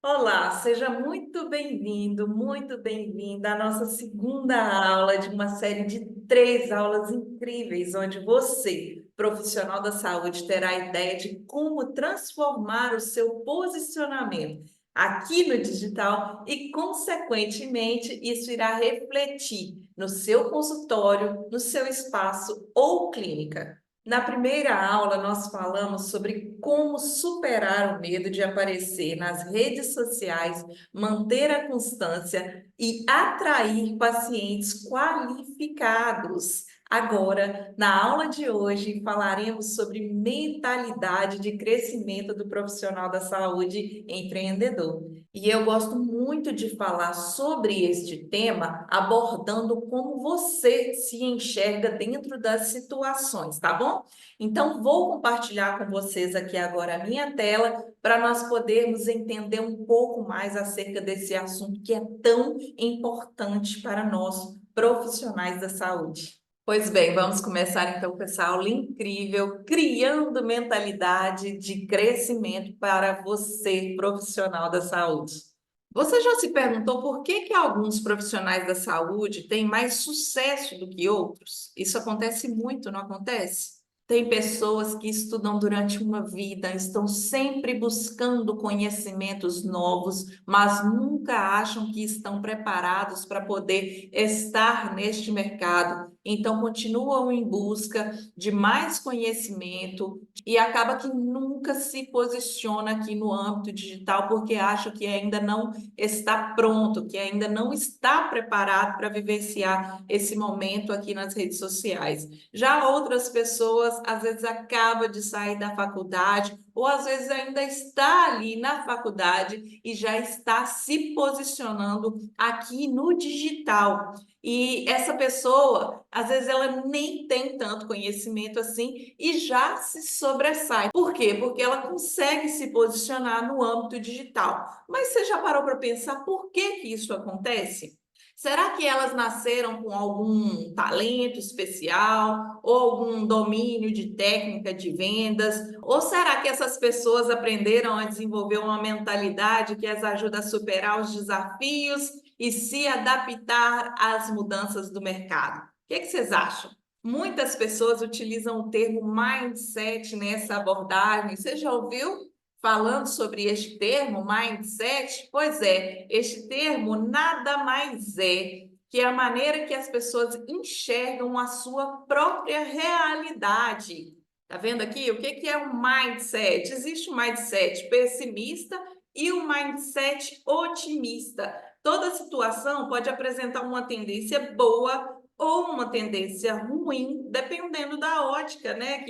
Olá, seja muito bem-vinda à nossa segunda aula de uma série de 3 aulas incríveis, onde você, profissional da saúde, terá a ideia de como transformar o seu posicionamento aqui no digital e, consequentemente, isso irá refletir no seu consultório, no seu espaço ou clínica. Na primeira aula, nós falamos sobre como superar o medo de aparecer nas redes sociais, manter a constância e atrair pacientes qualificados. Agora, na aula de hoje, falaremos sobre mentalidade de crescimento do profissional da saúde empreendedor. E eu gosto muito de falar sobre este tema, abordando como você se enxerga dentro das situações, tá bom? Então, vou compartilhar com vocês aqui agora a minha tela para nós podermos entender um pouco mais acerca desse assunto que é tão importante para nós, profissionais da saúde. Pois bem, vamos começar então com essa aula incrível, criando mentalidade de crescimento para você, profissional da saúde. Você já se perguntou por que alguns profissionais da saúde têm mais sucesso do que outros? Isso acontece muito, não acontece? Tem pessoas que estudam durante uma vida, estão sempre buscando conhecimentos novos, mas nunca acham que estão preparados para poder estar neste mercado. Então, continuam em busca de mais conhecimento e acaba que nunca se posiciona aqui no âmbito digital porque acha que ainda não está pronto, que ainda não está preparado para vivenciar esse momento aqui nas redes sociais. Já outras pessoas, às vezes, acaba de sair da faculdade, ou às vezes ainda está ali na faculdade e já está se posicionando aqui no digital. E essa pessoa, às vezes, ela nem tem tanto conhecimento assim e já se sobressai. Por quê? Porque ela consegue se posicionar no âmbito digital. Mas você já parou para pensar por que isso acontece? Será que elas nasceram com algum talento especial ou algum domínio de técnica de vendas? Ou será que essas pessoas aprenderam a desenvolver uma mentalidade que as ajuda a superar os desafios e se adaptar às mudanças do mercado? O que vocês acham? Muitas pessoas utilizam o termo mindset nessa abordagem. Você já ouviu falando sobre este termo, mindset? Pois é, este termo nada mais é que a maneira que as pessoas enxergam a sua própria realidade. Tá vendo aqui? O que é um mindset? Existe um mindset pessimista e um mindset otimista. Toda situação pode apresentar uma tendência boa ou uma tendência ruim, dependendo da ótica, né,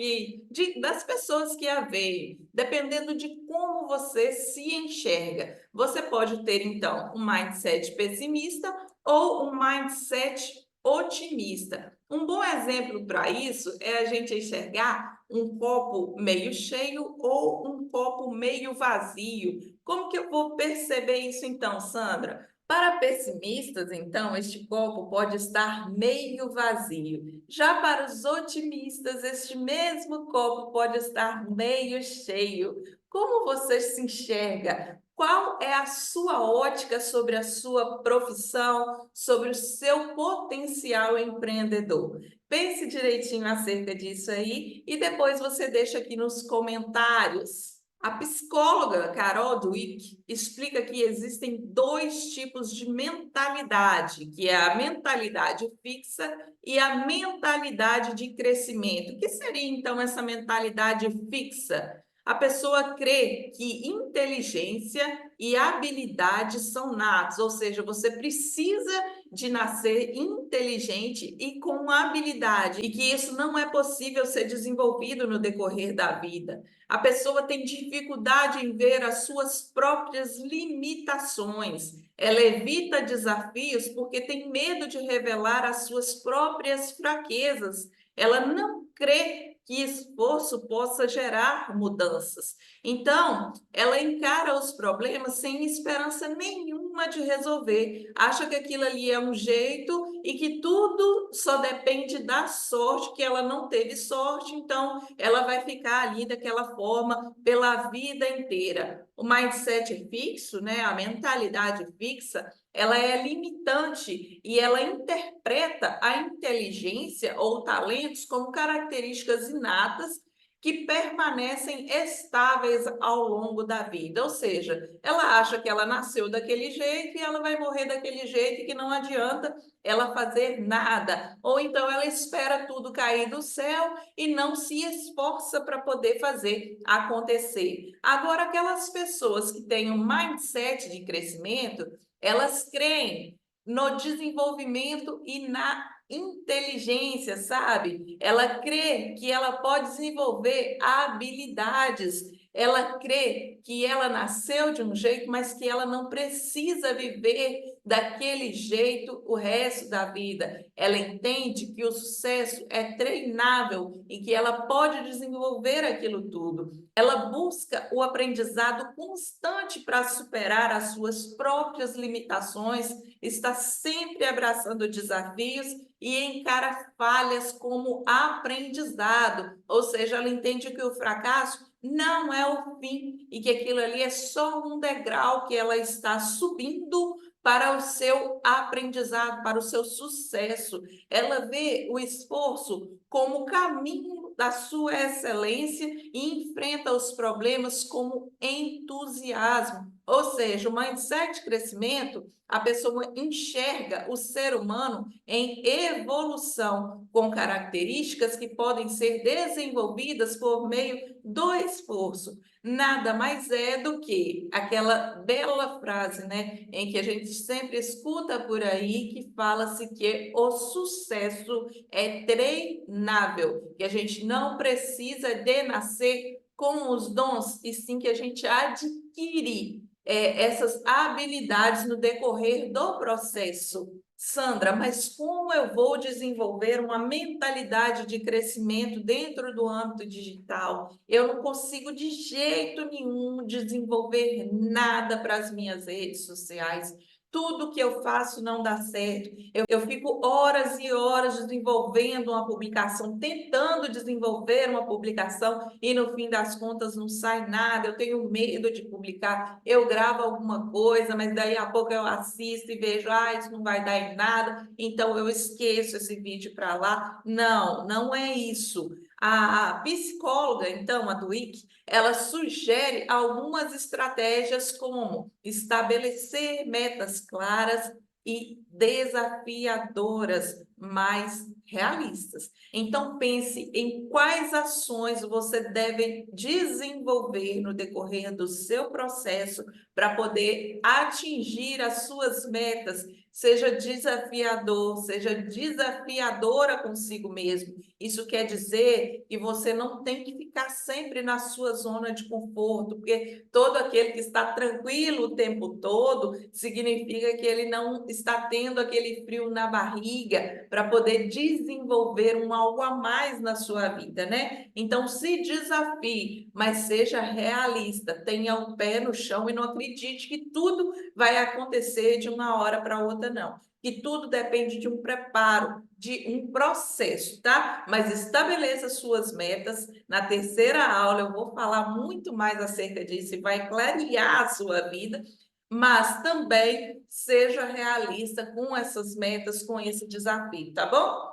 das pessoas que a veem, dependendo de como você se enxerga. Você pode ter, então, um mindset pessimista ou um mindset otimista. Um bom exemplo para isso é a gente enxergar um copo meio cheio ou um copo meio vazio. Como que eu vou perceber isso então, Sandra? Para pessimistas, então, este copo pode estar meio vazio. Já para os otimistas, este mesmo copo pode estar meio cheio. Como você se enxerga? Qual é a sua ótica sobre a sua profissão, sobre o seu potencial empreendedor? Pense direitinho acerca disso aí e depois você deixa aqui nos comentários. A psicóloga Carol Dweck explica que existem dois tipos de mentalidade, que é a mentalidade fixa e a mentalidade de crescimento. O que seria então essa mentalidade fixa? A pessoa crê que inteligência e habilidade são natos, ou seja, você precisa de nascer inteligente e com habilidade, e que isso não é possível ser desenvolvido no decorrer da vida. A pessoa tem dificuldade em ver as suas próprias limitações. Ela evita desafios porque tem medo de revelar as suas próprias fraquezas. Ela não crê que esforço possa gerar mudanças. Então, ela encara os problemas sem esperança nenhuma de resolver. Acha que aquilo ali é um jeito e que tudo só depende da sorte, que ela não teve sorte, então ela vai ficar ali daquela forma pela vida inteira. o mindset fixo, né, a mentalidade fixa, ela é limitante e ela interpreta a inteligência ou talentos como características inatas que permanecem estáveis ao longo da vida. Ou seja, ela acha que ela nasceu daquele jeito e ela vai morrer daquele jeito e que não adianta ela fazer nada. Ou então ela espera tudo cair do céu e não se esforça para poder fazer acontecer. Agora, aquelas pessoas que têm um mindset de crescimento, elas creem no desenvolvimento e na inteligência, sabe? Ela crê que ela pode desenvolver habilidades. Ela crê que ela nasceu de um jeito, mas que ela não precisa viver daquele jeito o resto da vida. Ela entende que o sucesso é treinável e que ela pode desenvolver aquilo tudo. Ela busca o aprendizado constante para superar as suas próprias limitações, está sempre abraçando desafios e encara falhas como aprendizado, ou seja, ela entende que o fracasso não é o fim e que aquilo ali é só um degrau que ela está subindo para o seu aprendizado, para o seu sucesso. Ela vê o esforço como caminho da sua excelência e enfrenta os problemas como entusiasmo. Ou seja, o mindset de crescimento, a pessoa enxerga o ser humano em evolução, com características que podem ser desenvolvidas por meio do esforço. Nada mais é do que aquela bela frase, né, em que a gente sempre escuta por aí, que fala-se que o sucesso é treinável, que a gente não precisa de nascer com os dons, e sim que a gente adquire essas habilidades no decorrer do processo. Sandra, mas como eu vou desenvolver uma mentalidade de crescimento dentro do âmbito digital? Eu não consigo de jeito nenhum desenvolver nada para as minhas redes sociais. Tudo que eu faço não dá certo. Eu fico horas e horas desenvolvendo uma publicação, tentando desenvolver uma publicação e no fim das contas não sai nada. Eu tenho medo de publicar. Eu gravo alguma coisa, mas daí a pouco eu assisto e vejo, isso não vai dar em nada, então eu esqueço esse vídeo para lá. Não, não é isso. A psicóloga, então, a Duick, ela sugere algumas estratégias como estabelecer metas claras e desafiadoras, mas realistas. Então, pense em quais ações você deve desenvolver no decorrer do seu processo para poder atingir as suas metas. Seja desafiador, seja desafiadora consigo mesmo. Isso quer dizer que você não tem que ficar sempre na sua zona de conforto, porque todo aquele que está tranquilo o tempo todo significa que ele não está tendo aquele frio na barriga para poder desenvolver algo a mais na sua vida, né? Então, se desafie, mas seja realista, tenha o pé no chão e não acredite que tudo vai acontecer de uma hora para outra, não. Que tudo depende de um preparo, de um processo, tá? Mas estabeleça suas metas. Na terceira aula eu vou falar muito mais acerca disso e vai clarear a sua vida, mas também seja realista com essas metas, com esse desafio, tá bom?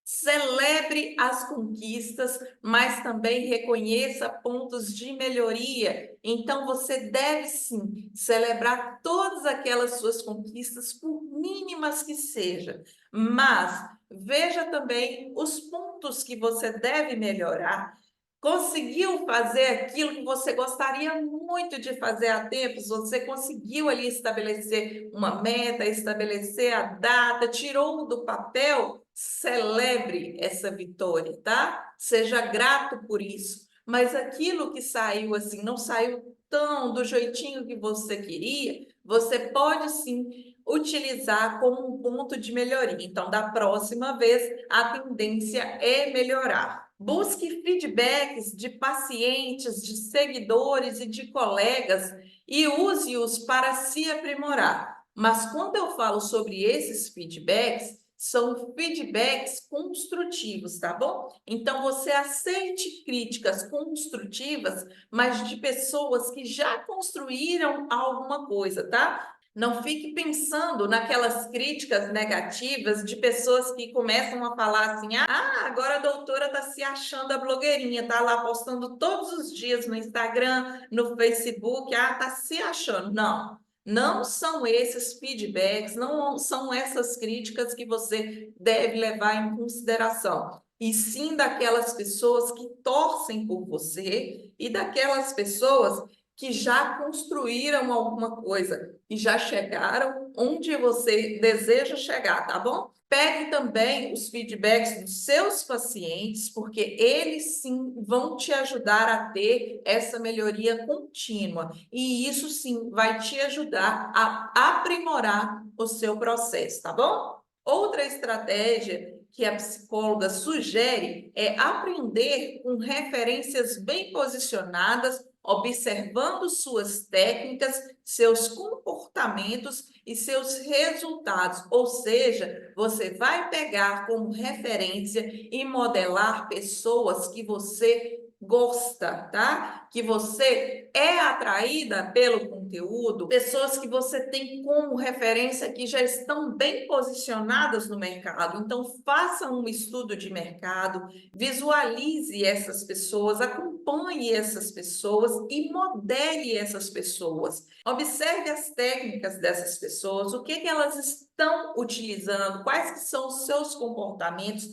Celebre as conquistas, mas também reconheça pontos de melhoria. Então, você deve sim celebrar todas aquelas suas conquistas, por mínimas que sejam, mas veja também os pontos que você deve melhorar. Conseguiu fazer aquilo que você gostaria muito de fazer há tempos? Você conseguiu ali estabelecer uma meta, estabelecer a data, tirou do papel? Celebre essa vitória, tá? Seja grato por isso. Mas aquilo que saiu assim, não saiu tão do jeitinho que você queria, você pode sim utilizar como um ponto de melhoria. Então, da próxima vez, a tendência é melhorar. Busque feedbacks de pacientes, de seguidores e de colegas e use-os para se aprimorar. Mas quando eu falo sobre esses feedbacks, são feedbacks construtivos, tá bom? Então, você aceite críticas construtivas, mas de pessoas que já construíram alguma coisa, tá? Não fique pensando naquelas críticas negativas de pessoas que começam a falar assim: ah, agora a doutora está se achando a blogueirinha, tá lá postando todos os dias no Instagram, no Facebook, ah, tá se achando. Não, não são esses feedbacks, não são essas críticas que você deve levar em consideração. E sim daquelas pessoas que torcem por você e daquelas pessoas que já construíram alguma coisa e já chegaram onde você deseja chegar, tá bom? Pegue também os feedbacks dos seus pacientes, porque eles sim vão te ajudar a ter essa melhoria contínua. E isso sim vai te ajudar a aprimorar o seu processo, tá bom? Outra estratégia que a psicóloga sugere é aprender com referências bem posicionadas, observando suas técnicas, seus comportamentos e seus resultados. Ou seja, você vai pegar como referência e modelar pessoas que você gosta, tá? Que você é atraída pelo conteúdo, pessoas que você tem como referência que já estão bem posicionadas no mercado. Então, faça um estudo de mercado, visualize essas pessoas, acompanhe essas pessoas e modele essas pessoas. Observe as técnicas dessas pessoas, o que elas estão utilizando, quais que são os seus comportamentos.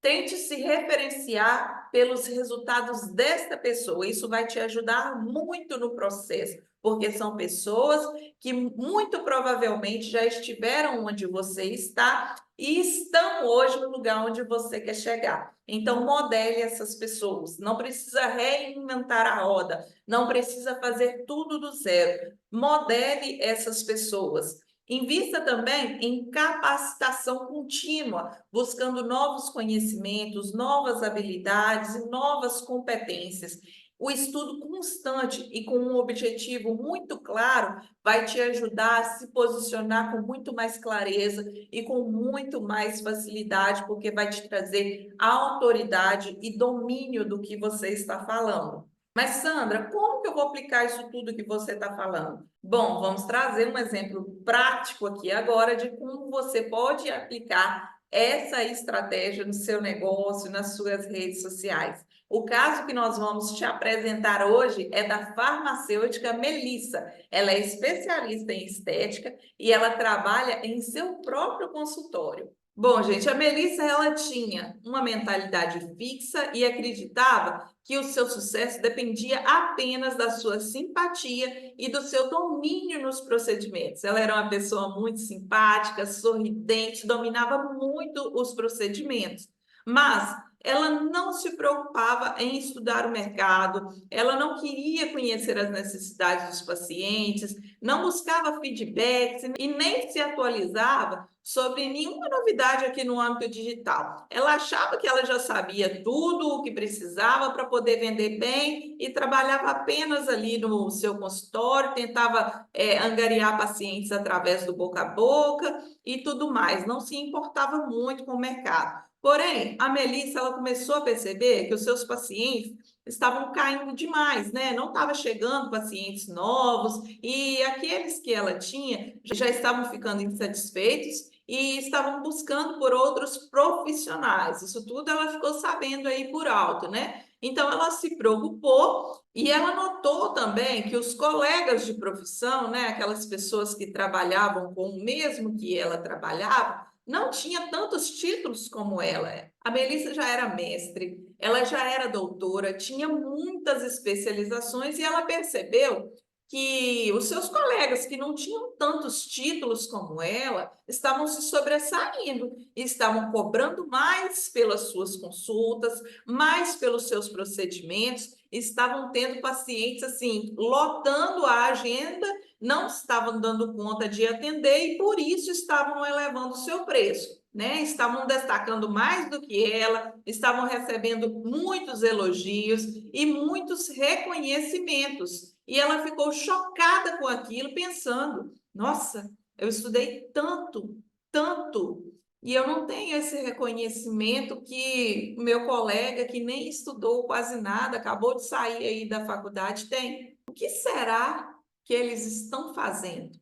Tente se referenciar pelos resultados desta pessoa. Isso vai te ajudar muito no processo, porque são pessoas que muito provavelmente já estiveram onde você está e estão hoje no lugar onde você quer chegar. Então, modele essas pessoas. Não precisa reinventar a roda, não precisa fazer tudo do zero. Modele essas pessoas. Invista também em capacitação contínua, buscando novos conhecimentos, novas habilidades e novas competências. O estudo constante e com um objetivo muito claro vai te ajudar a se posicionar com muito mais clareza e com muito mais facilidade, porque vai te trazer autoridade e domínio do que você está falando. Mas, Sandra, como que eu vou aplicar isso tudo que você está falando? Bom, vamos trazer um exemplo prático aqui agora de como você pode aplicar essa estratégia no seu negócio, nas suas redes sociais. O caso que nós vamos te apresentar hoje é da farmacêutica Melissa. Ela é especialista em estética e ela trabalha em seu próprio consultório. Bom, gente, a Melissa ela tinha uma mentalidade fixa e acreditava que o seu sucesso dependia apenas da sua simpatia e do seu domínio nos procedimentos. Ela era uma pessoa muito simpática, sorridente, dominava muito os procedimentos, mas ela não se preocupava em estudar o mercado, ela não queria conhecer as necessidades dos pacientes, não buscava feedbacks e nem se atualizava sobre nenhuma novidade aqui no âmbito digital. Ela achava que ela já sabia tudo o que precisava para poder vender bem e trabalhava apenas ali no seu consultório, tentava angariar pacientes através do boca a boca e tudo mais. Não se importava muito com o mercado. Porém, a Melissa ela começou a perceber que os seus pacientes estavam caindo demais, né? Não estava chegando pacientes novos e aqueles que ela tinha já estavam ficando insatisfeitos e estavam buscando por outros profissionais. Isso tudo ela ficou sabendo aí por alto, né? Então ela se preocupou e ela notou também que os colegas de profissão, né, aquelas pessoas que trabalhavam com o mesmo que ela trabalhava, não tinha tantos títulos como ela. A Melissa já era mestre, ela já era doutora, tinha muitas especializações e ela percebeu que os seus colegas que não tinham tantos títulos como ela estavam se sobressaindo, estavam cobrando mais pelas suas consultas, mais pelos seus procedimentos, estavam tendo pacientes assim, lotando a agenda, não estavam dando conta de atender e por isso estavam elevando o seu preço. Né? Estavam destacando mais do que ela, estavam recebendo muitos elogios e muitos reconhecimentos. E ela ficou chocada com aquilo, pensando: nossa, eu estudei tanto, tanto, e eu não tenho esse reconhecimento que o meu colega, que nem estudou quase nada, acabou de sair aí da faculdade, tem. O que será que eles estão fazendo?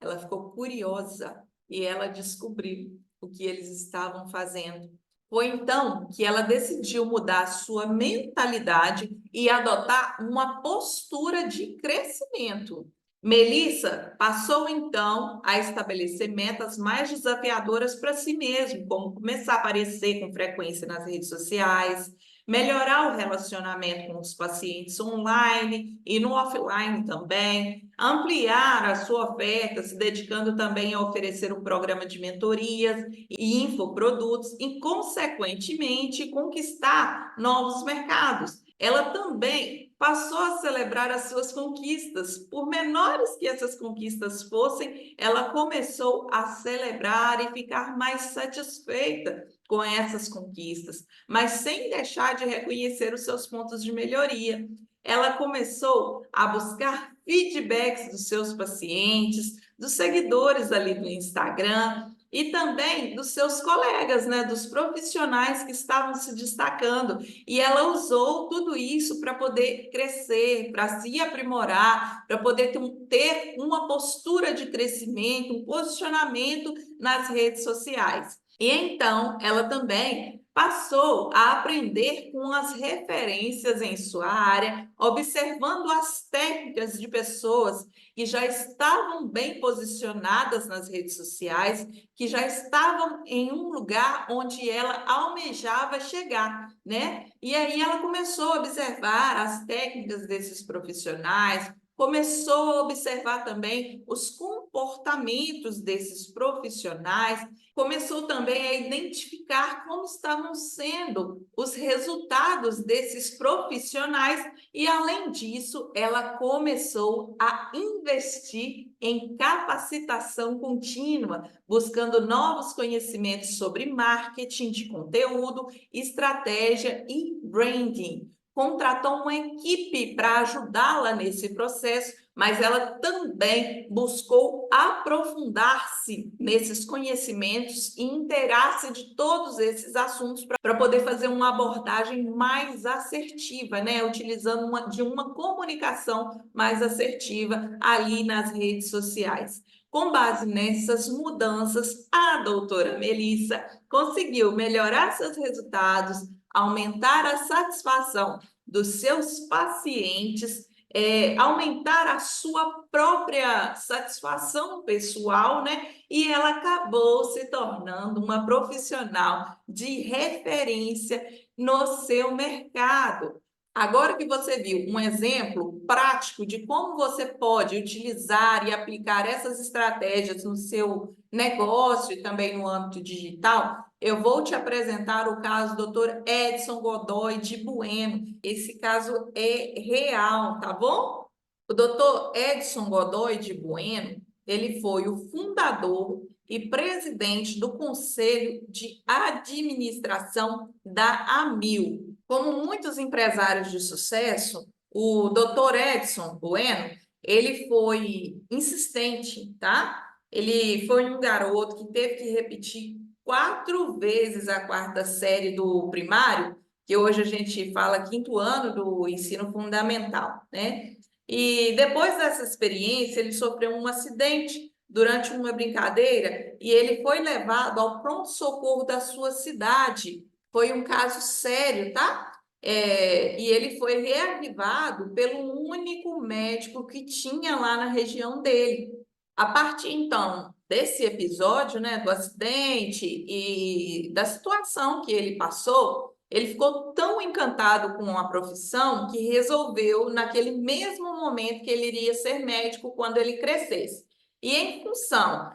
Ela ficou curiosa e ela descobriu o que eles estavam fazendo. Foi então que ela decidiu mudar a sua mentalidade e adotar uma postura de crescimento. Melissa passou então a estabelecer metas mais desafiadoras para si mesma, como começar a aparecer com frequência nas redes sociais, melhorar o relacionamento com os pacientes online e no offline também, ampliar a sua oferta, se dedicando também a oferecer um programa de mentorias e infoprodutos e, consequentemente, conquistar novos mercados. Ela também passou a celebrar as suas conquistas. Por menores que essas conquistas fossem, ela começou a celebrar e ficar mais satisfeita com essas conquistas, mas sem deixar de reconhecer os seus pontos de melhoria. Ela começou a buscar feedbacks dos seus pacientes, dos seguidores ali do Instagram e também dos seus colegas, né, dos profissionais que estavam se destacando. E ela usou tudo isso para poder crescer, para se aprimorar, para poder ter uma postura de crescimento, um posicionamento nas redes sociais. E então ela também passou a aprender com as referências em sua área, observando as técnicas de pessoas que já estavam bem posicionadas nas redes sociais, que já estavam em um lugar onde ela almejava chegar, né? E aí ela começou a observar as técnicas desses profissionais, começou a observar também os comportamentos desses profissionais, começou também a identificar como estavam sendo os resultados desses profissionais e, além disso, ela começou a investir em capacitação contínua, buscando novos conhecimentos sobre marketing de conteúdo, estratégia e branding. Contratou uma equipe para ajudá-la nesse processo, mas ela também buscou aprofundar-se nesses conhecimentos e inteirar-se de todos esses assuntos para poder fazer uma abordagem mais assertiva, né? Utilizando uma comunicação mais assertiva ali nas redes sociais. Com base nessas mudanças, a doutora Melissa conseguiu melhorar seus resultados, aumentar a satisfação dos seus pacientes, aumentar a sua própria satisfação pessoal, né? E ela acabou se tornando uma profissional de referência no seu mercado. Agora que você viu um exemplo prático de como você pode utilizar e aplicar essas estratégias no seu negócio e também no âmbito digital, eu vou te apresentar o caso do Dr. Edson Godoy de Bueno. Esse caso é real, tá bom? O Dr. Edson Godoy de Bueno, ele foi o fundador e presidente do Conselho de Administração da Amil. Como muitos empresários de sucesso, o Dr. Edson Bueno, ele foi insistente, tá? Ele foi um garoto que teve que repetir 4 vezes a quarta série do primário, que hoje a gente fala quinto ano do ensino fundamental, né? E depois dessa experiência, ele sofreu um acidente durante uma brincadeira e ele foi levado ao pronto-socorro da sua cidade. Foi um caso sério, tá? E ele foi reavivado pelo único médico que tinha lá na região dele. A partir então desse episódio, né, do acidente e da situação que ele passou, ele ficou tão encantado com a profissão que resolveu, naquele mesmo momento, que ele iria ser médico quando ele crescesse. E em função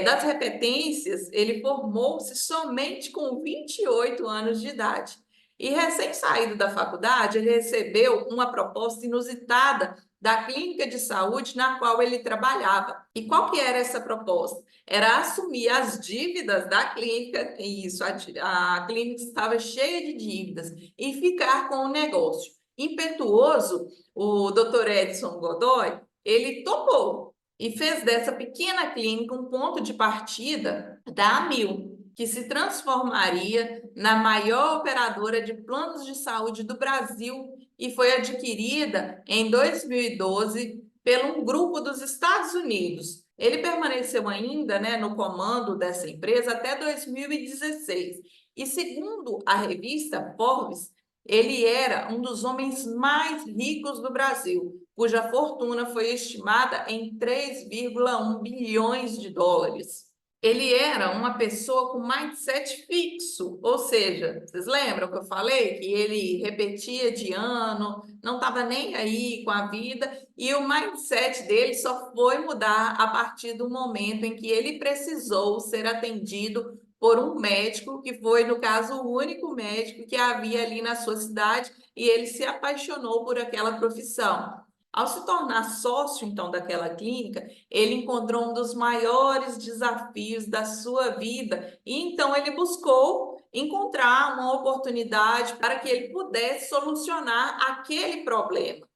das repetências, ele formou-se somente com 28 anos de idade. E recém-saído da faculdade, ele recebeu uma proposta inusitada da clínica de saúde na qual ele trabalhava. E qual que era essa proposta? Era assumir as dívidas da clínica, e isso, a clínica estava cheia de dívidas, e ficar com o negócio. Impetuoso, o Dr. Edson Godoy, ele topou e fez dessa pequena clínica um ponto de partida da Amil. que se transformaria na maior operadora de planos de saúde do Brasil e foi adquirida em 2012 pelo um grupo dos Estados Unidos. Ele permaneceu ainda, né, no comando dessa empresa até 2016. E segundo a revista Forbes, ele era um dos homens mais ricos do Brasil, cuja fortuna foi estimada em 3,1 bilhões de dólares. Ele era uma pessoa com mindset fixo, ou seja, vocês lembram que eu falei que ele repetia de ano, não estava nem aí com a vida, e o mindset dele só foi mudar a partir do momento em que ele precisou ser atendido por um médico, que foi, no caso, o único médico que havia ali na sua cidade, e ele se apaixonou por aquela profissão. Ao se tornar sócio, então, daquela clínica, ele encontrou um dos maiores desafios da sua vida e então ele buscou encontrar uma oportunidade para que ele pudesse solucionar aquele problema.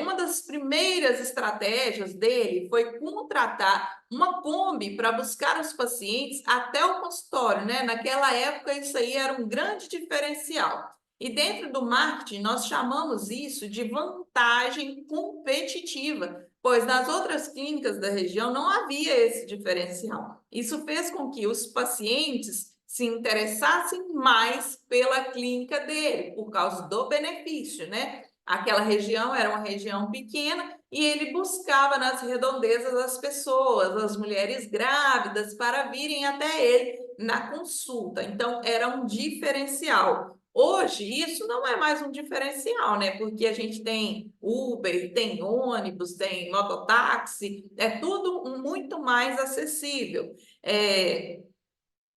Uma das primeiras estratégias dele foi contratar uma Kombi para buscar os pacientes até o consultório, né? Naquela época, isso aí era um grande diferencial. E dentro do marketing, nós chamamos isso de vantagem competitiva, pois nas outras clínicas da região não havia esse diferencial. Isso fez com que os pacientes se interessassem mais pela clínica dele, por causa do benefício, né? Aquela região era uma região pequena e ele buscava nas redondezas as pessoas, as mulheres grávidas, para virem até ele na consulta. Então, era um diferencial. Hoje, isso não é mais um diferencial, né? Porque a gente tem Uber, tem ônibus, tem mototáxi, é tudo muito mais acessível.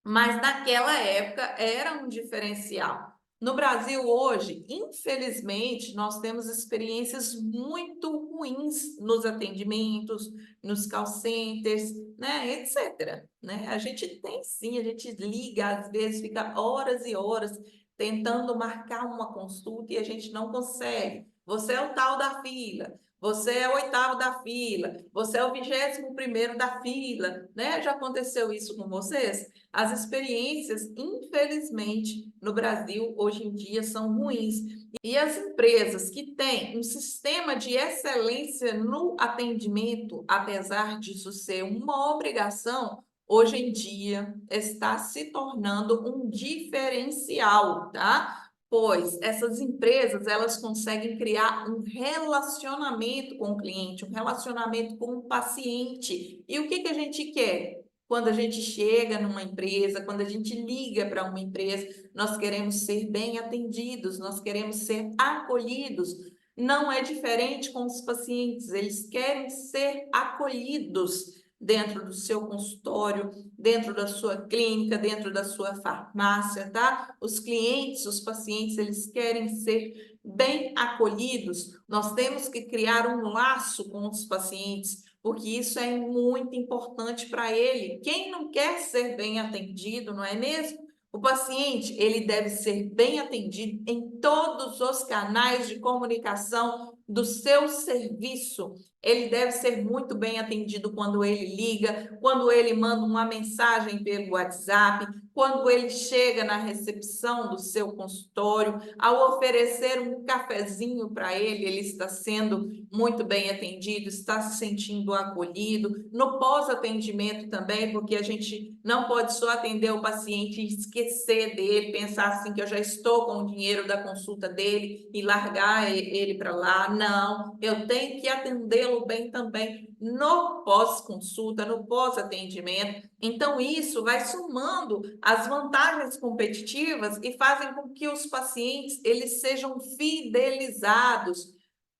Mas naquela época era um diferencial. No Brasil hoje, infelizmente, nós temos experiências muito ruins nos atendimentos, nos call centers, né, etc. Né? A gente tem sim, a gente liga, às vezes fica horas e horas tentando marcar uma consulta e a gente não consegue. Você é o tal da fila, você é o oitavo da fila, você é o 21º da fila, né? Já aconteceu isso com vocês? As experiências, infelizmente, no Brasil, hoje em dia, são ruins. E as empresas que têm um sistema de excelência no atendimento, apesar disso ser uma obrigação, hoje em dia está se tornando um diferencial, tá? Pois essas empresas, elas conseguem criar um relacionamento com o cliente, um relacionamento com o paciente. E o que que a gente quer? Quando a gente chega numa empresa, quando a gente liga para uma empresa, nós queremos ser bem atendidos, nós queremos ser acolhidos. Não é diferente com os pacientes, eles querem ser acolhidos dentro do seu consultório, dentro da sua clínica, dentro da sua farmácia, tá? Os clientes, os pacientes, eles querem ser bem acolhidos. Nós temos que criar um laço com os pacientes, porque isso é muito importante para ele. Quem não quer ser bem atendido, não é mesmo? O paciente, ele deve ser bem atendido em todos os canais de comunicação do seu serviço. Ele deve ser muito bem atendido quando ele liga, quando ele manda uma mensagem pelo WhatsApp, quando ele chega na recepção do seu consultório, ao oferecer um cafezinho para ele está sendo muito bem atendido, está se sentindo acolhido. No pós-atendimento também, porque a gente não pode só atender o paciente e esquecer dele, pensar assim que eu já estou com o dinheiro da consulta dele e largar ele para lá. Não, eu tenho que atendê-lo bem também no pós-consulta, no pós-atendimento. Então, isso vai somando as vantagens competitivas e fazem com que os pacientes eles sejam fidelizados.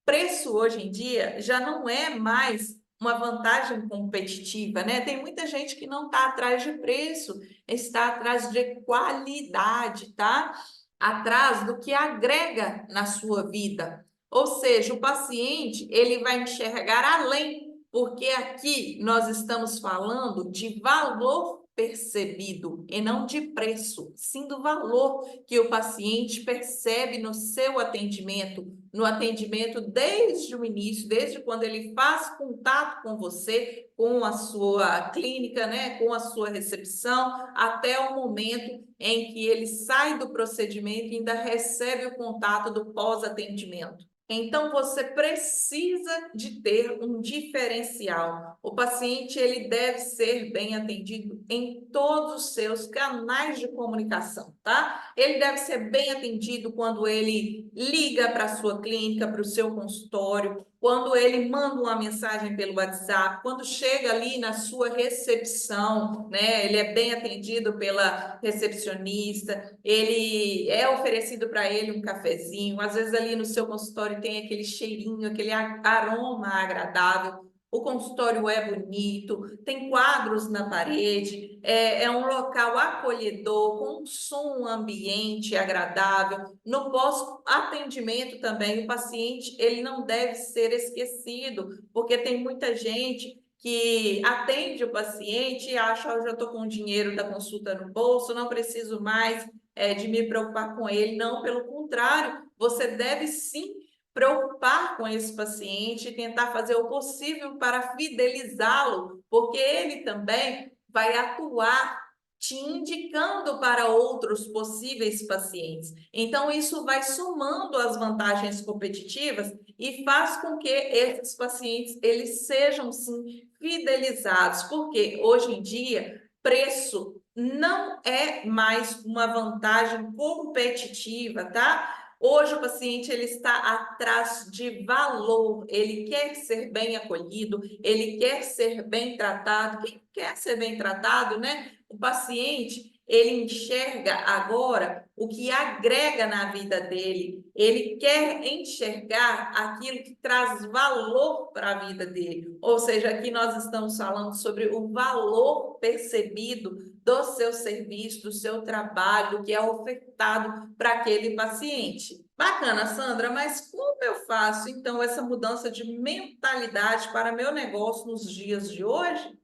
Preço hoje em dia já não é mais uma vantagem competitiva, né? Tem muita gente que não está atrás de preço, está atrás de qualidade, tá? Atrás do que agrega na sua vida. Ou seja, o paciente, ele vai enxergar além, porque aqui nós estamos falando de valor percebido e não de preço, sim do valor que o paciente percebe no seu atendimento, no atendimento desde o início, desde quando ele faz contato com você, com a sua clínica, né, com a sua recepção, até o momento em que ele sai do procedimento e ainda recebe o contato do pós-atendimento. Então, você precisa de ter um diferencial. O paciente ele deve ser bem atendido em todos os seus canais de comunicação, tá? Ele deve ser bem atendido quando ele liga para a sua clínica, para o seu consultório, quando ele manda uma mensagem pelo WhatsApp, quando chega ali na sua recepção, né? Ele é bem atendido pela recepcionista, ele é oferecido para ele um cafezinho, às vezes ali no seu consultório tem aquele cheirinho, aquele aroma agradável. O consultório é bonito, tem quadros na parede, é um local acolhedor, com um som ambiente agradável. No pós-atendimento também, o paciente ele não deve ser esquecido, porque tem muita gente que atende o paciente e acha, eu já estou com o dinheiro da consulta no bolso, não preciso mais de me preocupar com ele. Não, pelo contrário, você deve sim preocupar com esse paciente e tentar fazer o possível para fidelizá-lo, porque ele também vai atuar te indicando para outros possíveis pacientes. Então, isso vai somando as vantagens competitivas e faz com que esses pacientes eles sejam sim fidelizados, porque hoje em dia preço não é mais uma vantagem competitiva, tá? Hoje o paciente ele está atrás de valor, ele quer ser bem acolhido, ele quer ser bem tratado. Quem quer ser bem tratado, né? O paciente, ele enxerga agora o que agrega na vida dele, ele quer enxergar aquilo que traz valor para a vida dele. Ou seja, aqui nós estamos falando sobre o valor percebido do seu serviço, do seu trabalho, que é ofertado para aquele paciente. Bacana, Sandra, mas como eu faço então essa mudança de mentalidade para meu negócio nos dias de hoje?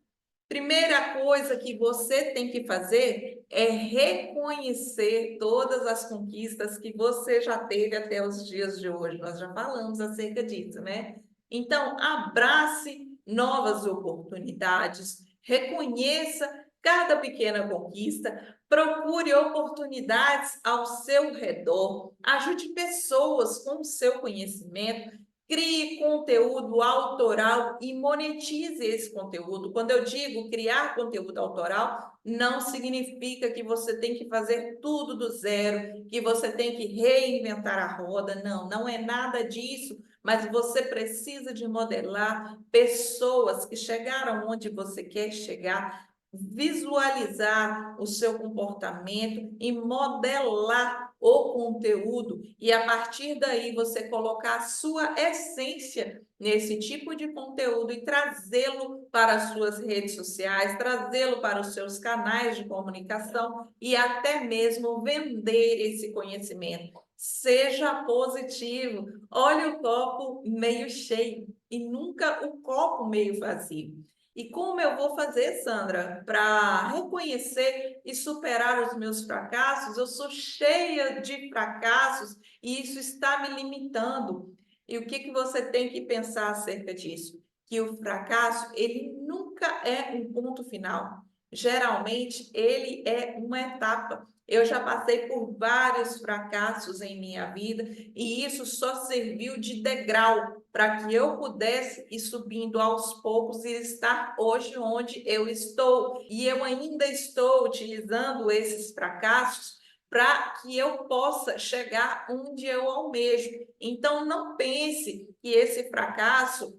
Primeira coisa que você tem que fazer é reconhecer todas as conquistas que você já teve até os dias de hoje. Nós já falamos acerca disso, né? Então, abrace novas oportunidades, reconheça cada pequena conquista, procure oportunidades ao seu redor, ajude pessoas com o seu conhecimento. Crie conteúdo autoral e monetize esse conteúdo. Quando eu digo criar conteúdo autoral, não significa que você tem que fazer tudo do zero, que você tem que reinventar a roda. Não, não é nada disso. Mas você precisa de modelar pessoas que chegaram onde você quer chegar, visualizar o seu comportamento e modelar o conteúdo, e a partir daí você colocar a sua essência nesse tipo de conteúdo e trazê-lo para as suas redes sociais, trazê-lo para os seus canais de comunicação e até mesmo vender esse conhecimento. Seja positivo, olhe o copo meio cheio e nunca o copo meio vazio. E como eu vou fazer, Sandra, para reconhecer e superar os meus fracassos? Eu sou cheia de fracassos e isso está me limitando. E o que que você tem que pensar acerca disso? Que o fracasso, ele nunca é um ponto final. Geralmente, ele é uma etapa. Eu já passei por vários fracassos em minha vida e isso só serviu de degrau para que eu pudesse ir subindo aos poucos e estar hoje onde eu estou. E eu ainda estou utilizando esses fracassos para que eu possa chegar onde eu almejo. Então, não pense que esse fracasso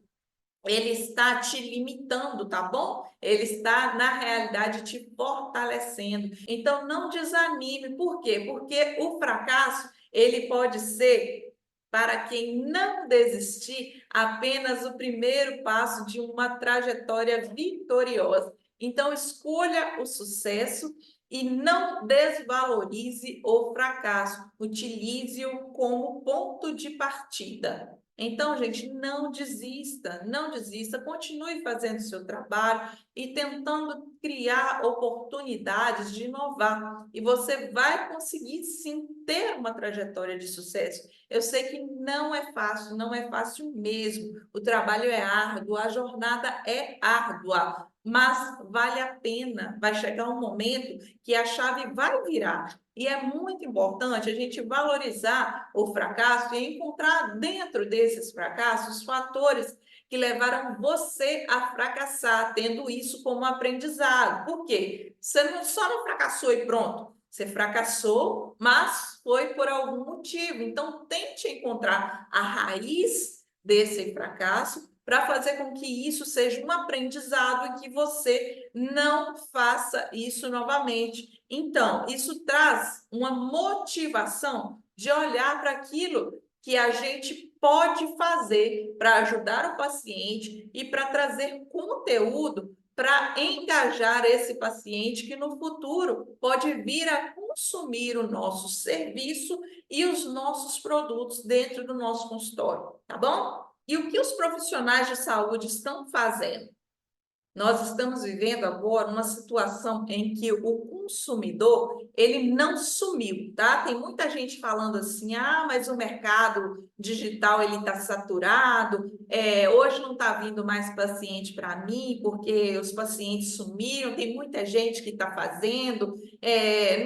ele está te limitando, tá bom? Ele está, na realidade, te fortalecendo. Então, não desanime. Por quê? Porque o fracasso, ele pode ser, para quem não desistir, apenas o primeiro passo de uma trajetória vitoriosa. Então, escolha o sucesso e não desvalorize o fracasso. Utilize-o como ponto de partida. Então, gente, não desista, não desista, continue fazendo o seu trabalho e tentando criar oportunidades de inovar. E você vai conseguir sim ter uma trajetória de sucesso. Eu sei que não é fácil, não é fácil mesmo. O trabalho é árduo, a jornada é árdua, mas vale a pena. Vai chegar um momento que a chave vai virar. E é muito importante a gente valorizar o fracasso e encontrar dentro desses fracassos fatores que levaram você a fracassar, tendo isso como aprendizado. Por quê? Você não, só não fracassou e pronto. Você fracassou, mas foi por algum motivo. Então, tente encontrar a raiz desse fracasso para fazer com que isso seja um aprendizado e que você não faça isso novamente. Então, isso traz uma motivação de olhar para aquilo que a gente pode fazer para ajudar o paciente e para trazer conteúdo para engajar esse paciente que no futuro pode vir a consumir o nosso serviço e os nossos produtos dentro do nosso consultório, tá bom? E o que os profissionais de saúde estão fazendo? Nós estamos vivendo agora uma situação em que o consumidor, ele não sumiu, tá? Tem muita gente falando assim, ah, mas o mercado digital, ele está saturado, hoje não está vindo mais paciente para mim, porque os pacientes sumiram, tem muita gente que está fazendo,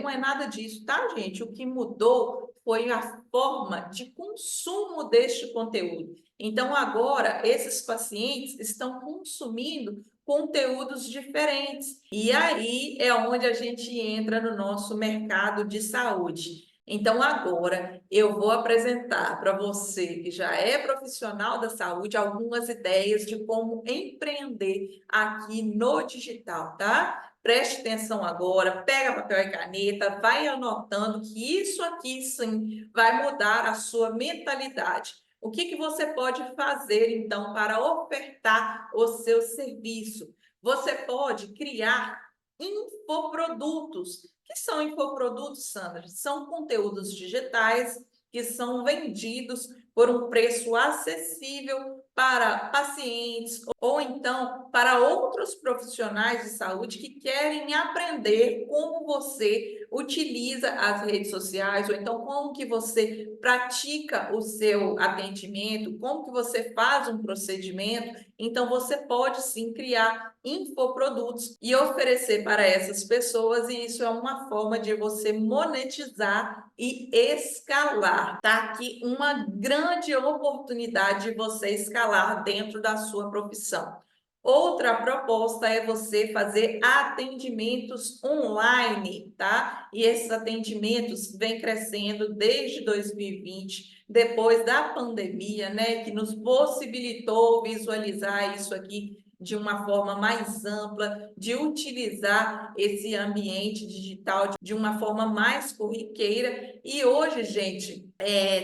não é nada disso, tá, gente? O que mudou foi a forma de consumo deste conteúdo. Então, agora, esses pacientes estão consumindo conteúdos diferentes. E aí é onde a gente entra no nosso mercado de saúde. Então, agora eu vou apresentar para você que já é profissional da saúde algumas ideias de como empreender aqui no digital, tá? Preste atenção agora, pega papel e caneta, vai anotando que isso aqui sim vai mudar a sua mentalidade. O que você pode fazer, então, para ofertar o seu serviço? Você pode criar infoprodutos. O que são infoprodutos, Sandra? São conteúdos digitais que são vendidos por um preço acessível para pacientes ou então para outros profissionais de saúde que querem aprender como você utiliza as redes sociais ou então como que você pratica o seu atendimento, como que você faz um procedimento. Então você pode sim criar infoprodutos e oferecer para essas pessoas, e isso é uma forma de você monetizar e escalar. Tá aqui uma grande oportunidade de você escalar dentro da sua profissão. Outra proposta é você fazer atendimentos online, tá? E esses atendimentos vêm crescendo desde 2020, depois da pandemia, né, que nos possibilitou visualizar isso aqui de uma forma mais ampla, de utilizar esse ambiente digital de uma forma mais corriqueira. E hoje, gente,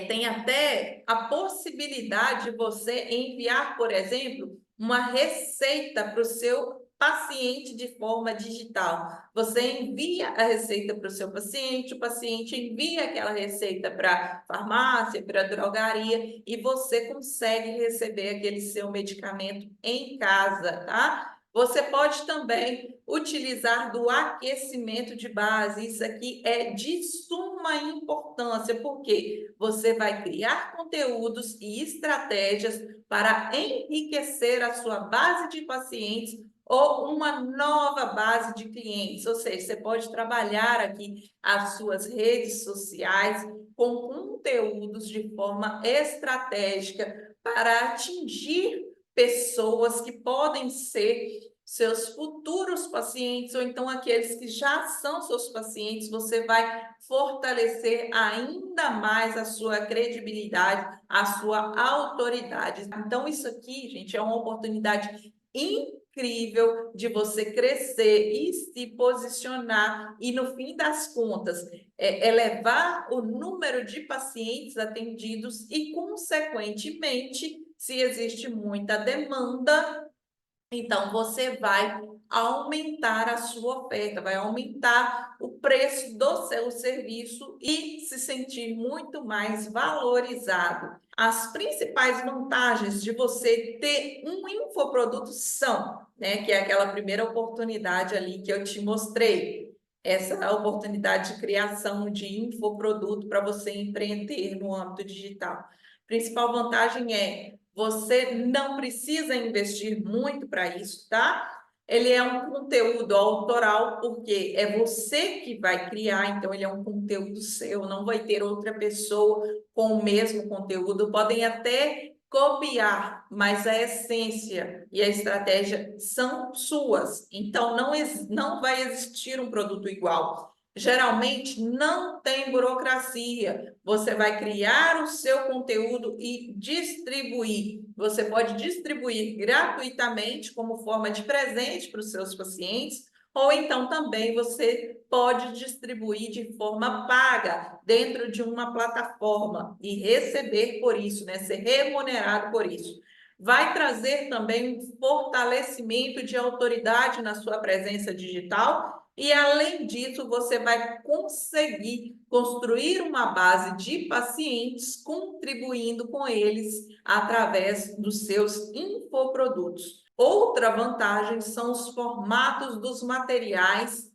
tem até a possibilidade de você enviar, por exemplo, uma receita para o seu paciente de forma digital. Você envia a receita para o paciente envia aquela receita para a farmácia, para a drogaria, e você consegue receber aquele seu medicamento em casa, tá? Você pode também utilizar do aquecimento de base. Isso aqui é de suma importância, porque você vai criar conteúdos e estratégias para enriquecer a sua base de pacientes ou uma nova base de clientes. Ou seja, você pode trabalhar aqui as suas redes sociais com conteúdos de forma estratégica para atingir pessoas que podem ser seus futuros pacientes ou então aqueles que já são seus pacientes. Você vai fortalecer ainda mais a sua credibilidade, a sua autoridade. Então, isso aqui, gente, é uma oportunidade incrível de você crescer e se posicionar e, no fim das contas, elevar o número de pacientes atendidos e, consequentemente, se existe muita demanda, então, você vai aumentar a sua oferta, vai aumentar o preço do seu serviço e se sentir muito mais valorizado. As principais vantagens de você ter um infoproduto são, né, que é aquela primeira oportunidade ali que eu te mostrei, essa oportunidade de criação de infoproduto para você empreender no âmbito digital. Principal vantagem é você não precisa investir muito para isso, tá? Ele é um conteúdo autoral, porque é você que vai criar, então ele é um conteúdo seu, não vai ter outra pessoa com o mesmo conteúdo, podem até copiar, mas a essência e a estratégia são suas. Então, não vai existir um produto igual. Geralmente, não tem burocracia. Você vai criar o seu conteúdo e distribuir. Você pode distribuir gratuitamente como forma de presente para os seus pacientes, ou então também você pode distribuir de forma paga dentro de uma plataforma e receber por isso, né? Ser remunerado por isso. Vai trazer também um fortalecimento de autoridade na sua presença digital e, além disso, você vai conseguir construir uma base de pacientes, contribuindo com eles através dos seus infoprodutos. Outra vantagem são os formatos dos materiais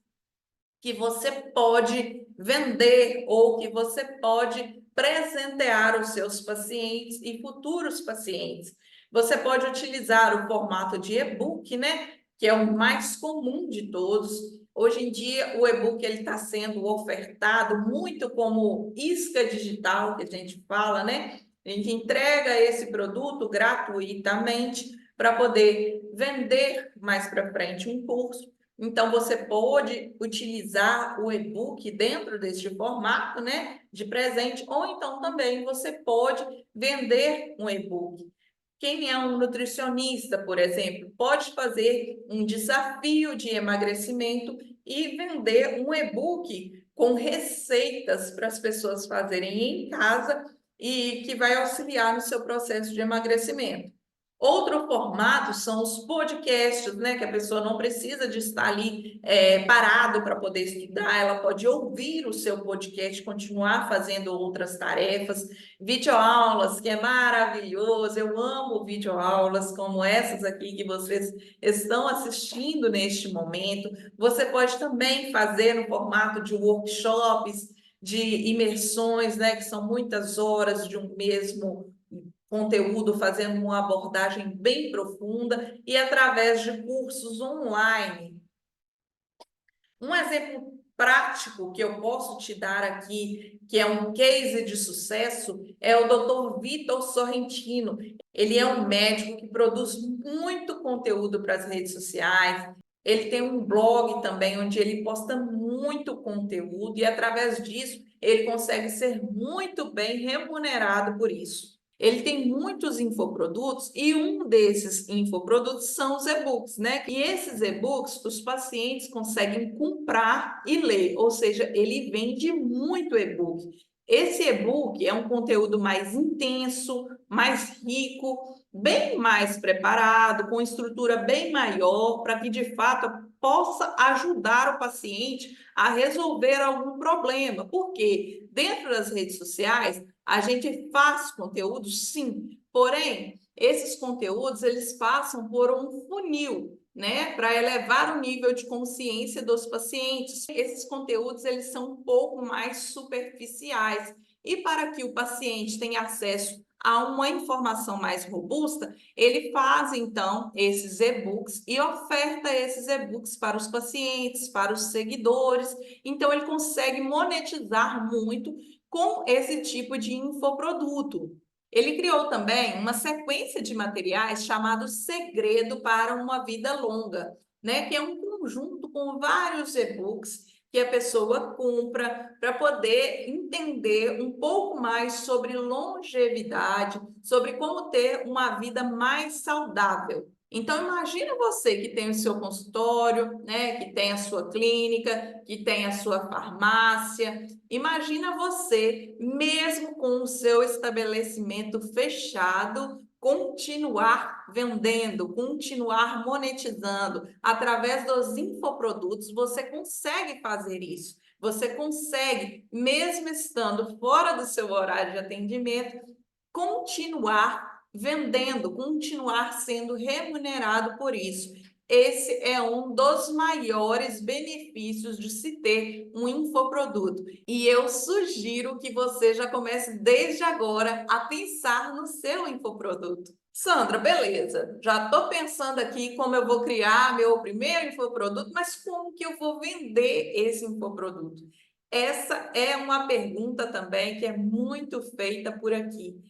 que você pode vender ou que você pode presentear os seus pacientes e futuros pacientes. Você pode utilizar o formato de e-book, né? Que é o mais comum de todos. Hoje em dia, o e-book está sendo ofertado muito como isca digital, que a gente fala, né? A gente entrega esse produto gratuitamente para poder vender mais para frente um curso. Então, você pode utilizar o e-book dentro deste formato, né, de presente, ou então também você pode vender um e-book. Quem é um nutricionista, por exemplo, pode fazer um desafio de emagrecimento e vender um e-book com receitas para as pessoas fazerem em casa e que vai auxiliar no seu processo de emagrecimento. Outro formato são os podcasts, né? Que a pessoa não precisa de estar ali parado para poder estudar, ela pode ouvir o seu podcast, continuar fazendo outras tarefas, videoaulas, que é maravilhoso. Eu amo videoaulas como essas aqui que vocês estão assistindo neste momento. Você pode também fazer no formato de workshops, de imersões, né? Que são muitas horas de um mesmo conteúdo, fazendo uma abordagem bem profunda e através de cursos online. Um exemplo prático que eu posso te dar aqui, que é um case de sucesso, é o Dr. Vitor Sorrentino. Ele é um médico que produz muito conteúdo para as redes sociais. Ele tem um blog também onde ele posta muito conteúdo e através disso ele consegue ser muito bem remunerado por isso. Ele tem muitos infoprodutos e um desses infoprodutos são os e-books, né? E esses e-books os pacientes conseguem comprar e ler, ou seja, ele vende muito e-book. Esse e-book é um conteúdo mais intenso, mais rico, bem mais preparado, com estrutura bem maior, para que de fato possa ajudar o paciente a resolver algum problema. Porque dentro das redes sociais, a gente faz conteúdo, sim, porém, esses conteúdos, eles passam por um funil, né, para elevar o nível de consciência dos pacientes. Esses conteúdos, eles são um pouco mais superficiais. E para que o paciente tenha acesso a uma informação mais robusta, ele faz, então, esses e-books e oferta esses e-books para os pacientes, para os seguidores. Então, ele consegue monetizar muito com esse tipo de infoproduto. Ele criou também uma sequência de materiais chamado Segredo para uma Vida Longa, né? Que é um conjunto com vários e-books que a pessoa compra para poder entender um pouco mais sobre longevidade, sobre como ter uma vida mais saudável. Então, imagina você que tem o seu consultório, né, que tem a sua clínica, que tem a sua farmácia. Imagina você, mesmo com o seu estabelecimento fechado, continuar vendendo, continuar monetizando. Através dos infoprodutos, você consegue fazer isso. Você consegue, mesmo estando fora do seu horário de atendimento, continuar vendendo, continuar sendo remunerado por isso. Esse é um dos maiores benefícios de se ter um infoproduto. E eu sugiro que você já comece desde agora a pensar no seu infoproduto. Sandra, beleza, já estou pensando aqui como eu vou criar meu primeiro infoproduto, mas como que eu vou vender esse infoproduto? Essa é uma pergunta também que é muito feita por aqui.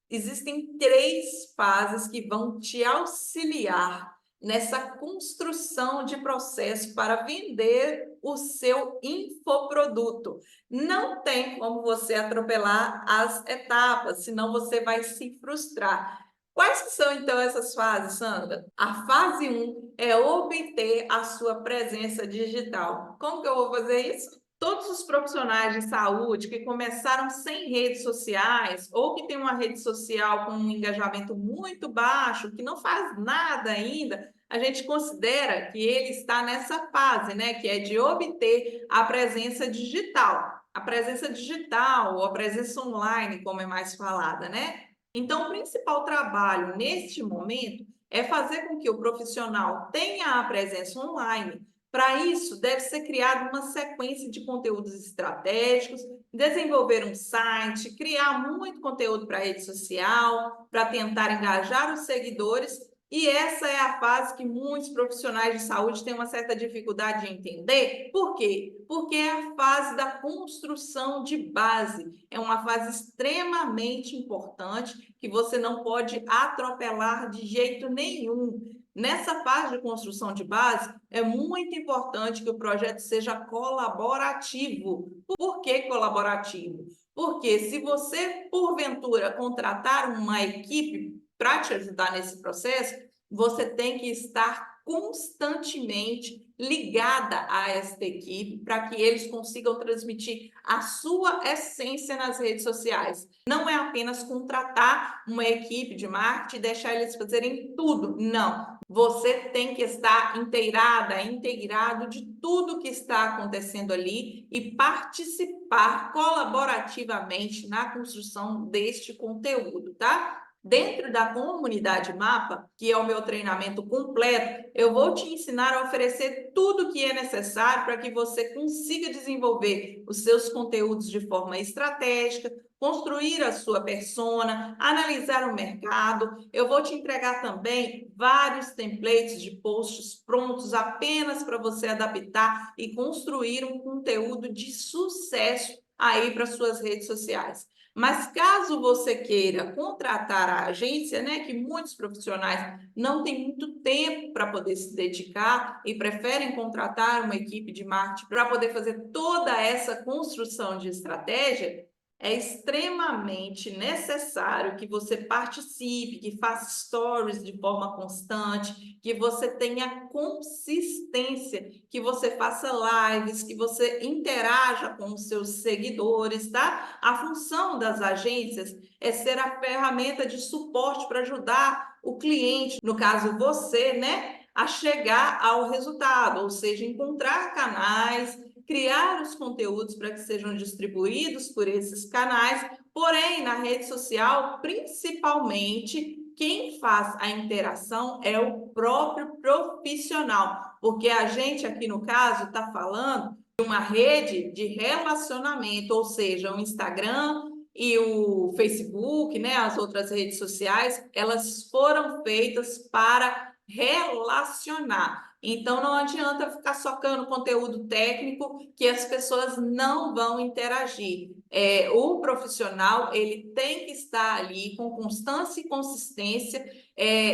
Existem três fases que vão te auxiliar nessa construção de processo para vender o seu infoproduto. Não tem como você atropelar as etapas, senão você vai se frustrar. Quais que são então essas fases, Sandra? A fase um é obter a sua presença digital. Como que eu vou fazer isso? Todos os profissionais de saúde que começaram sem redes sociais ou que têm uma rede social com um engajamento muito baixo, que não faz nada ainda, a gente considera que ele está nessa fase, né, que é de obter a presença digital. A presença digital ou a presença online, como é mais falada, né? Então, o principal trabalho neste momento é fazer com que o profissional tenha a presença online. Para isso, deve ser criada uma sequência de conteúdos estratégicos, desenvolver um site, criar muito conteúdo para a rede social, para tentar engajar os seguidores. E essa é a fase que muitos profissionais de saúde têm uma certa dificuldade de entender. Por quê? Porque é a fase da construção de base. É uma fase extremamente importante que você não pode atropelar de jeito nenhum. Nessa fase de construção de base, é muito importante que o projeto seja colaborativo. Por que colaborativo? Porque se você, porventura, contratar uma equipe para te ajudar nesse processo, você tem que estar constantemente ligada a esta equipe para que eles consigam transmitir a sua essência nas redes sociais. Não é apenas contratar uma equipe de marketing e deixar eles fazerem tudo. Não. Você tem que estar inteirado de tudo que está acontecendo ali e participar colaborativamente na construção deste conteúdo, tá? Dentro da comunidade Mapa, que é o meu treinamento completo, eu vou te ensinar a oferecer tudo o que é necessário para que você consiga desenvolver os seus conteúdos de forma estratégica, construir a sua persona, analisar o mercado. Eu vou te entregar também vários templates de posts prontos apenas para você adaptar e construir um conteúdo de sucesso aí para suas redes sociais. Mas caso você queira contratar a agência, né, que muitos profissionais não têm muito tempo para poder se dedicar e preferem contratar uma equipe de marketing para poder fazer toda essa construção de estratégia, é extremamente necessário que você participe, que faça stories de forma constante, que você tenha consistência, que você faça lives, que você interaja com os seus seguidores, tá? A função das agências é ser a ferramenta de suporte para ajudar o cliente, no caso você, né, a chegar ao resultado, ou seja, encontrar canais, criar os conteúdos para que sejam distribuídos por esses canais, porém, na rede social, principalmente, quem faz a interação é o próprio profissional, porque a gente aqui no caso está falando de uma rede de relacionamento, ou seja, o Instagram e o Facebook, né, as outras redes sociais, elas foram feitas para relacionar. Então, não adianta ficar socando conteúdo técnico que as pessoas não vão interagir. O profissional, ele tem que estar ali com constância e consistência,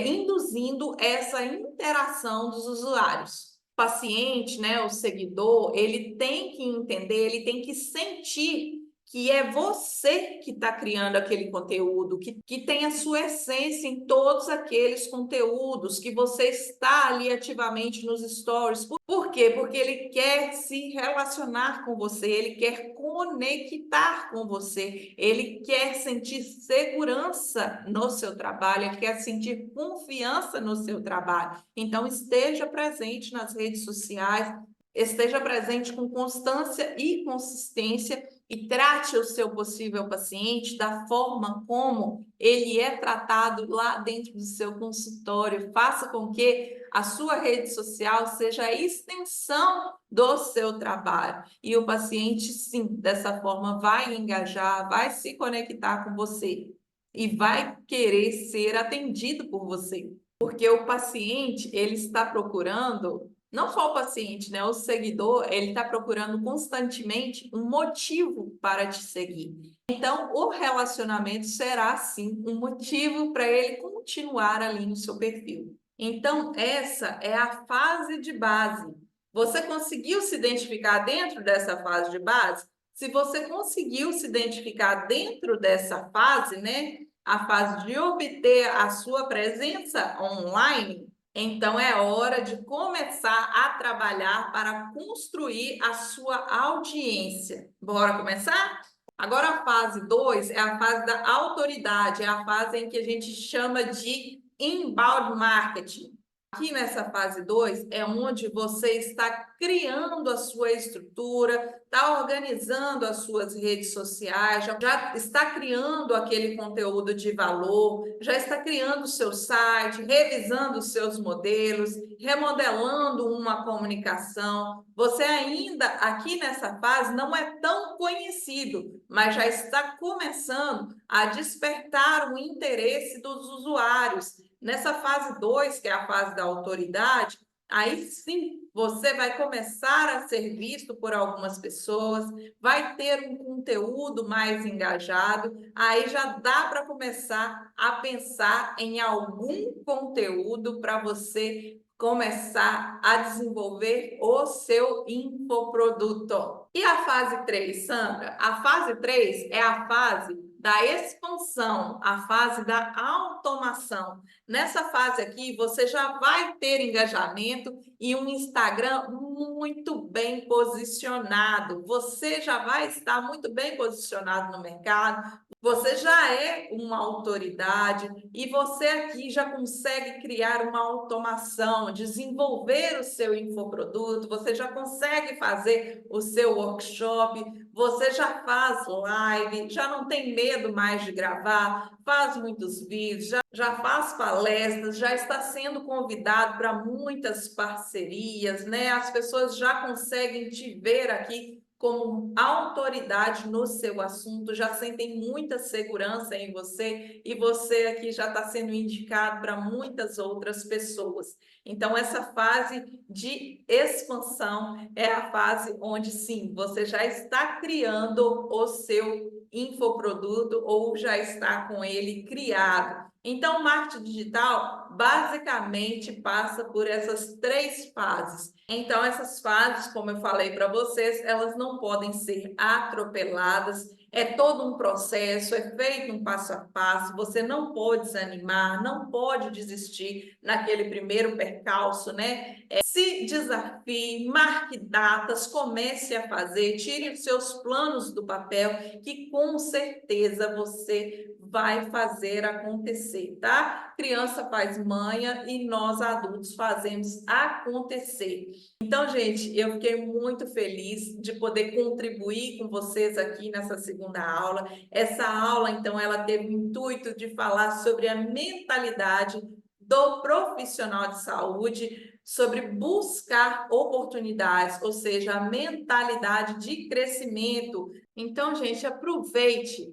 induzindo essa interação dos usuários. O paciente, né, o seguidor, ele tem que entender, ele tem que sentir que é você que está criando aquele conteúdo, que tem a sua essência em todos aqueles conteúdos, que você está ali ativamente nos stories. Por quê? Porque ele quer se relacionar com você, ele quer conectar com você, ele quer sentir segurança no seu trabalho, ele quer sentir confiança no seu trabalho. Então, esteja presente nas redes sociais, esteja presente com constância e consistência e trate o seu possível paciente da forma como ele é tratado lá dentro do seu consultório. Faça com que a sua rede social seja a extensão do seu trabalho. E o paciente, sim, dessa forma vai engajar, vai se conectar com você e vai querer ser atendido por você. Porque o paciente, ele está procurando, não só o paciente, né? O seguidor, ele está procurando constantemente um motivo para te seguir. Então, o relacionamento será, sim, um motivo para ele continuar ali no seu perfil. Então, essa é a fase de base. Você conseguiu se identificar dentro dessa fase de base? Se você conseguiu se identificar dentro dessa fase, né? A fase de obter a sua presença online, então é hora de começar a trabalhar para construir a sua audiência. Bora começar? Agora a fase 2 é a fase da autoridade, é a fase em que a gente chama de inbound marketing. Aqui nessa fase 2 é onde você está criando a sua estrutura, está organizando as suas redes sociais, já está criando aquele conteúdo de valor, já está criando o seu site, revisando os seus modelos, remodelando uma comunicação. Você ainda aqui nessa fase não é tão conhecido, mas já está começando a despertar o interesse dos usuários. Nessa fase 2, que é a fase da autoridade, aí sim você vai começar a ser visto por algumas pessoas, vai ter um conteúdo mais engajado, aí já dá para começar a pensar em algum conteúdo para você começar a desenvolver o seu infoproduto. E a fase 3, Sandra? A fase 3 é a fase da expansão, a fase da automação. Nessa fase aqui, você já vai ter engajamento e um Instagram muito bem posicionado. Você já vai estar muito bem posicionado no mercado. Você já é uma autoridade e você aqui já consegue criar uma automação, desenvolver o seu infoproduto, você já consegue fazer o seu workshop, você já faz live, já não tem medo mais de gravar, faz muitos vídeos, já faz palestras, já está sendo convidado para muitas parcerias, né? As pessoas já conseguem te ver aqui como autoridade no seu assunto, já sentem muita segurança em você e você aqui já está sendo indicado para muitas outras pessoas. Então, essa fase de expansão é a fase onde, sim, você já está criando o seu infoproduto ou já está com ele criado. Então, o marketing digital basicamente passa por essas 3 fases. Então, essas fases, como eu falei para vocês, elas não podem ser atropeladas. É todo um processo, é feito um passo a passo. Você não pode desanimar, não pode desistir naquele primeiro percalço, né? Se desafie, marque datas, comece a fazer, tire os seus planos do papel, que com certeza você vai fazer acontecer, tá? Criança faz manha e nós adultos fazemos acontecer. Então, gente, eu fiquei muito feliz de poder contribuir com vocês aqui nessa segunda aula. Essa aula, então, ela teve o intuito de falar sobre a mentalidade do profissional de saúde, sobre buscar oportunidades, ou seja, a mentalidade de crescimento. Então, gente, aproveite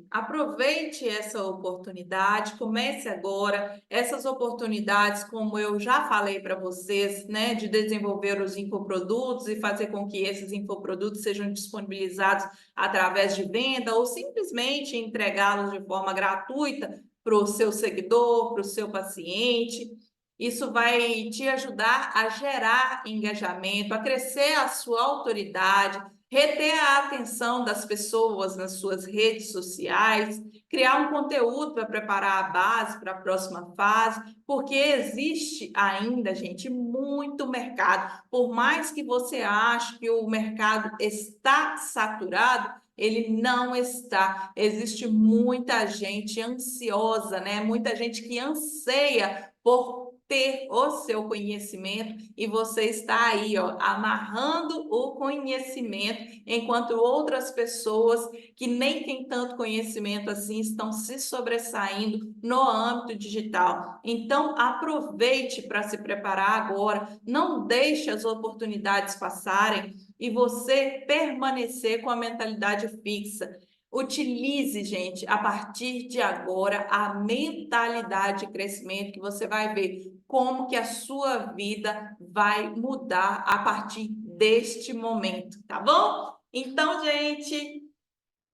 essa oportunidade, comece agora. Essas oportunidades, como eu já falei para vocês, né, de desenvolver os infoprodutos e fazer com que esses infoprodutos sejam disponibilizados através de venda ou simplesmente entregá-los de forma gratuita para o seu seguidor, para o seu paciente. Isso vai te ajudar a gerar engajamento, a crescer a sua autoridade, reter a atenção das pessoas nas suas redes sociais, criar um conteúdo para preparar a base para a próxima fase, porque existe ainda, gente, muito mercado. Por mais que você ache que o mercado está saturado, ele não está. Existe muita gente ansiosa, né? Muita gente que anseia por ter o seu conhecimento e você está aí, ó, amarrando o conhecimento, enquanto outras pessoas que nem têm tanto conhecimento assim estão se sobressaindo no âmbito digital. Então, aproveite para se preparar agora, não deixe as oportunidades passarem e você permanecer com a mentalidade fixa. Utilize, gente, a partir de agora, a mentalidade de crescimento, que você vai ver como que a sua vida vai mudar a partir deste momento, tá bom? Então, gente,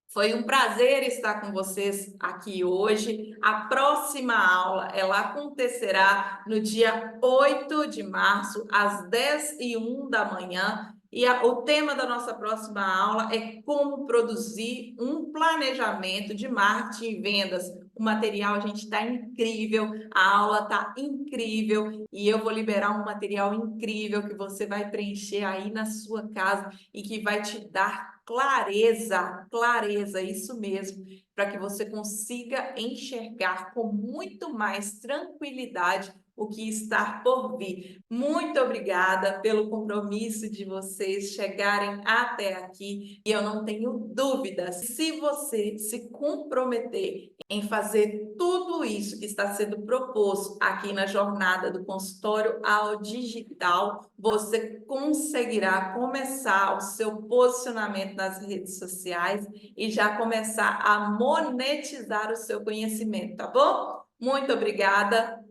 foi um prazer estar com vocês aqui hoje. A próxima aula, ela acontecerá no dia 8 de março, às 10h01 da manhã. E o tema da nossa próxima aula é como produzir um planejamento de marketing e vendas. O material, gente, está incrível, a aula está incrível e eu vou liberar um material incrível que você vai preencher aí na sua casa e que vai te dar clareza, clareza, isso mesmo, para que você consiga enxergar com muito mais tranquilidade o que está por vir. Muito obrigada pelo compromisso de vocês chegarem até aqui e eu não tenho dúvidas, se você se comprometer em fazer tudo isso que está sendo proposto aqui na jornada do consultório ao digital, você conseguirá começar o seu posicionamento nas redes sociais e já começar a monetizar o seu conhecimento, tá bom? Muito obrigada.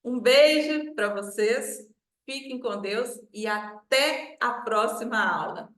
Um beijo para vocês. Fiquem com Deus e até a próxima aula.